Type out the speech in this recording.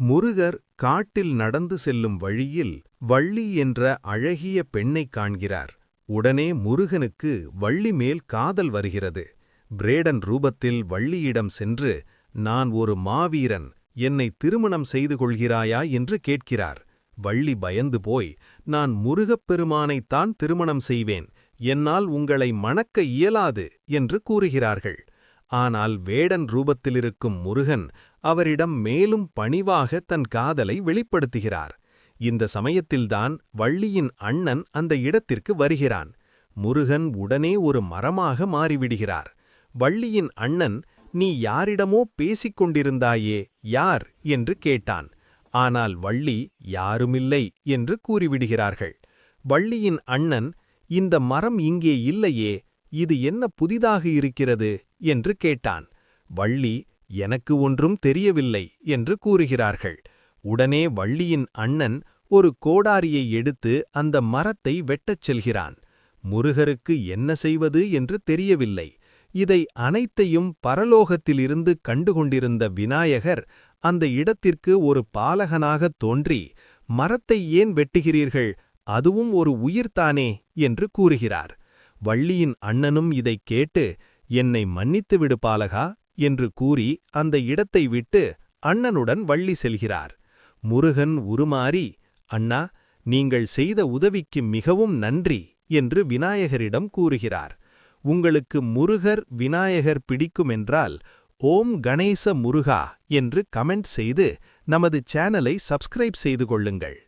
முருகர் காட்டில் நடந்து செல்லும் வழியில் வள்ளி என்ற அழகிய பெண்ணைக் காண்கிறார். உடனே முருகனுக்கு வள்ளி மேல் காதல் வருகிறது. பிரேடன் ரூபத்தில் வள்ளியிடம் சென்று, நான் ஒரு மாவீரன், என்னை திருமணம் செய்து கொள்கிறாயா என்று கேட்கிறார். வள்ளி பயந்து போய், நான் முருகப் பெருமானைத்தான் திருமணம் செய்வேன், என்னால் உங்களை மணக்க இயலாது என்று கூறுகிறார்கள். ஆனால் வேடன் ரூபத்திலிருக்கும் முருகன் அவரிடம் மேலும் பணிவாக தன் காதலை வெளிப்படுத்துகிறார். இந்த சமயத்தில்தான் வள்ளியின் அண்ணன் அந்த இடத்திற்கு வருகிறான். முருகன் உடனே ஒரு மரமாக மாறிவிடுகிறார். வள்ளியின் அண்ணன், நீ யாரிடமோ பேசிக் கொண்டிருந்தாயே, யார் என்று கேட்டான். ஆனால் வள்ளி, யாருமில்லை என்று கூறிவிடுகிறார்கள். வள்ளியின் அண்ணன், இந்த மரம் இங்கே இல்லையே, இது என்ன புதிதாக இருக்கிறது என்று கேட்டான். வள்ளி, எனக்கு ஒன்றும் தெரியவில்லை என்று கூறுகிறார்கள். உடனே வள்ளியின் அண்ணன் ஒரு கோடாரியை எடுத்து அந்த மரத்தை வெட்டச் செல்கிறான். முருகருக்கு என்ன செய்வது என்று தெரியவில்லை. இதை அனைத்தையும் பரலோகத்திலிருந்து கண்டுகொண்டிருந்த விநாயகர் அந்த இடத்திற்கு ஒரு பாலகனாகத் தோன்றி, மரத்தை ஏன் வெட்டுகிறீர்கள், அதுவும் ஒரு உயிர்தானே என்று கூறுகிறார். வள்ளியின் அண்ணனும் இதைக் கேட்டு, என்னை மன்னித்துவிடு பாலகா என்று கூறி அந்த இடத்தை விட்டு அண்ணனுடன் வள்ளி செல்கிறார். முருகன் உருமாறி, அண்ணா, நீங்கள் செய்த உதவிக்கு மிகவும் நன்றி என்று விநாயகரிடம் கூறுகிறார். உங்களுக்கு முருகர் விநாயகர் பிடிக்குமென்றால் ஓம் கணேச முருகா என்று கமெண்ட் செய்து நமது சேனலை சப்ஸ்கிரைப் செய்து கொள்ளுங்கள்.